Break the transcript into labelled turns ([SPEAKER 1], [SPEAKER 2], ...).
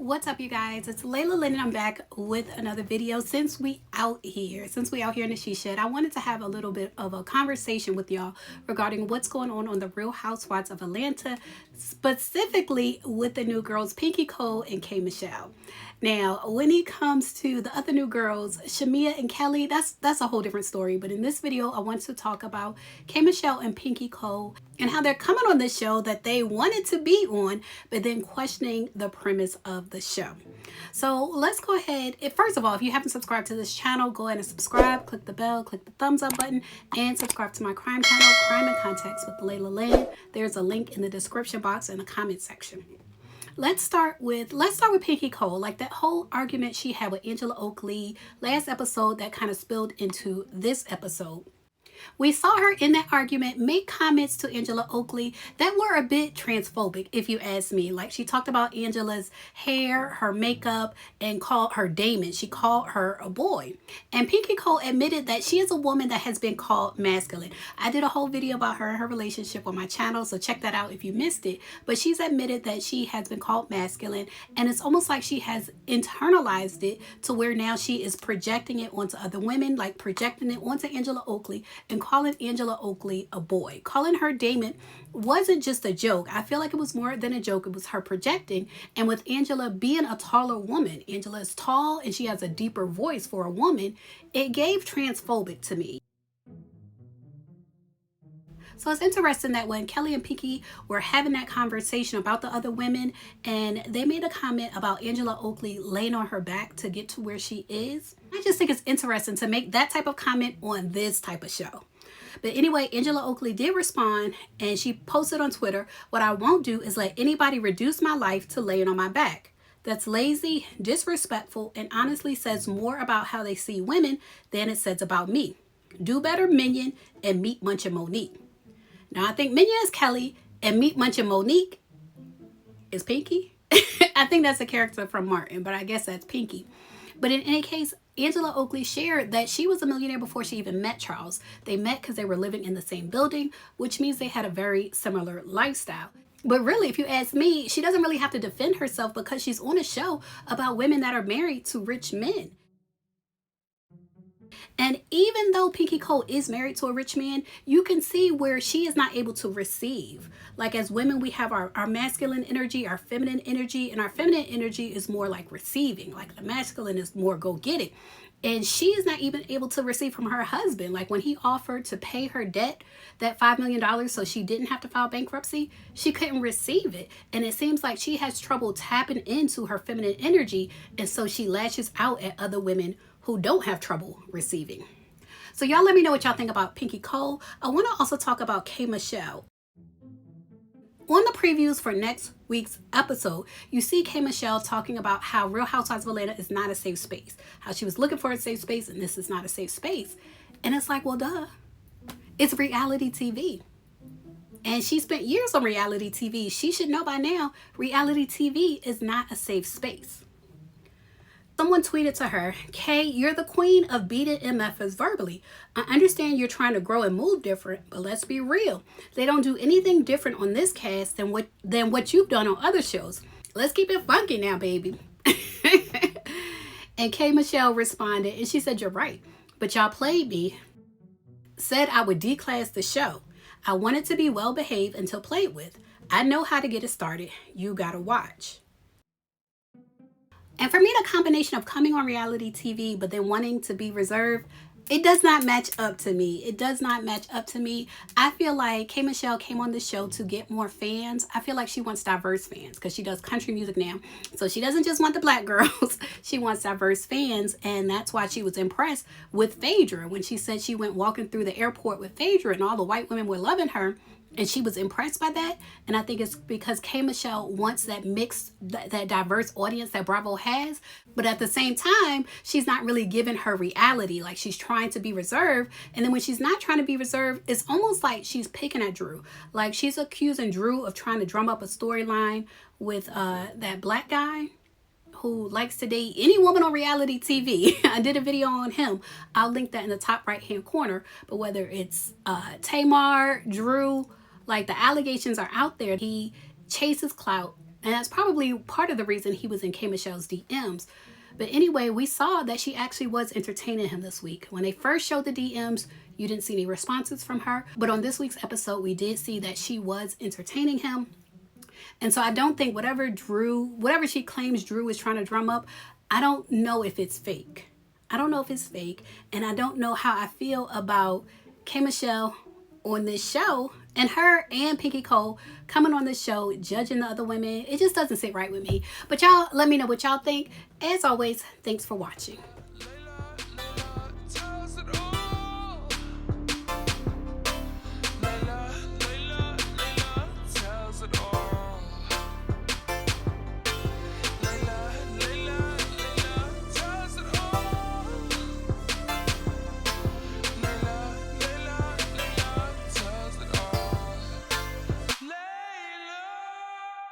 [SPEAKER 1] What's up, you guys? It's Layla Lynn and I'm back with another video. Since we out here in the She Shed, I wanted to have a little bit of a conversation with y'all regarding what's going on the Real Housewives of Atlanta, specifically with the new girls Pinky Cole and K Michelle. Now, when it comes to the other new girls, Shamia and Kelly, that's a whole different story. But in this video, I want to talk about K Michelle and Pinky Cole and how they're coming on this show that they wanted to be on, but then questioning the premise of the show. So let's go ahead. First of all, if you haven't subscribed to this channel, go ahead and subscribe, click the bell, click the thumbs up button, and subscribe to my crime channel, Crime and Context with Layla Lynn. There's a link in the description box in the comment section. Let's start with Pinky Cole. Like that whole argument she had with Angela Oakley last episode that kind of spilled into this episode. We saw her in that argument make comments to Angela Oakley that were a bit transphobic, if you ask me. Like, she talked about Angela's hair, her makeup, and called her Damon. She called her a boy. And Pinky Cole admitted that she is a woman that has been called masculine. I did a whole video about her and her relationship on my channel, so check that out if you missed it. But she's admitted that she has been called masculine, and it's almost like she has internalized it to where now she is projecting it onto other women, like projecting it onto Angela Oakley and calling Angela Oakley a boy. Calling her Damon wasn't just a joke. I feel like it was more than a joke. It was her projecting. And with Angela being a taller woman, Angela is tall and she has a deeper voice for a woman, it gave transphobic to me. So it's interesting that when Kelly and Pinky were having that conversation about the other women, and they made a comment about Angela Oakley laying on her back to get to where she is, I just think it's interesting to make that type of comment on this type of show. But anyway, Angela Oakley did respond, and she posted on Twitter, "What I won't do is let anybody reduce my life to laying on my back. That's lazy, disrespectful, and honestly says more about how they see women than it says about me. Do better, Minion, and Meet Munch and Monique." Now, I think Minion is Kelly and Meet Munch and Monique is Pinky. I think that's a character from Martin, but I guess that's Pinky. But in any case, Angela Oakley shared that she was a millionaire before she even met Charles. They met because they were living in the same building, which means they had a very similar lifestyle. But really, if you ask me, she doesn't really have to defend herself because she's on a show about women that are married to rich men. And even though Pinky Cole is married to a rich man, you can see where she is not able to receive. Like, as women, we have our masculine energy, our feminine energy, and our feminine energy is more like receiving. Like, the masculine is more go get it. And she is not even able to receive from her husband. Like, when he offered to pay her debt, that $5 million, so she didn't have to file bankruptcy, she couldn't receive it. And it seems like she has trouble tapping into her feminine energy. And so she lashes out at other women who don't have trouble receiving. So y'all let me know what y'all think about Pinky Cole. I want to also talk about K Michelle. On the previews for next week's episode, you see K Michelle talking about how Real Housewives of Atlanta is not a safe space. How she was looking for a safe space and this is not a safe space. And it's like, well, duh. It's reality TV. And she spent years on reality TV. She should know by now, reality TV is not a safe space. Someone tweeted to her, "Kay, you're the queen of beating MFers verbally. I understand you're trying to grow and move different, but let's be real. They don't do anything different on this cast than what you've done on other shows. Let's keep it funky now, baby." And K Michelle responded, and she said, "You're right, but y'all played me. Said I would declass the show. I wanted to be well behaved until played with. I know how to get it started. You gotta watch." And for me, the combination of coming on reality TV but then wanting to be reserved, it does not match up to me. It does not match up to me. I feel like K Michelle came on the show to get more fans. I feel like she wants diverse fans because she does country music now. So she doesn't just want the black girls. She wants diverse fans. And that's why she was impressed with Phaedra when she said she went walking through the airport with Phaedra and all the white women were loving her. And she was impressed by that. And I think it's because K Michelle wants that mixed, that diverse audience that Bravo has. But at the same time, she's not really giving her reality. Like, she's trying to be reserved. And then when she's not trying to be reserved, it's almost like she's picking at Drew. Like, she's accusing Drew of trying to drum up a storyline with that black guy who likes to date any woman on reality TV. I did a video on him. I'll link that in the top right hand corner. But whether it's Tamar, Drew, like, the allegations are out there. He chases clout And that's probably part of the reason he was in K Michelle's DMs. But anyway, we saw that she actually was entertaining him this week. When they first showed the DMs, you didn't see any responses from her. But on this week's episode, we did see that she was entertaining him. And so I don't think whatever she claims Drew is trying to drum up, I don't know if it's fake. I don't know if it's fake. And I don't know how I feel about K Michelle on this show, and her and Pinky Cole coming on this show judging the other women. It just doesn't sit right with me. But y'all let me know what y'all think. As always, thanks for watching.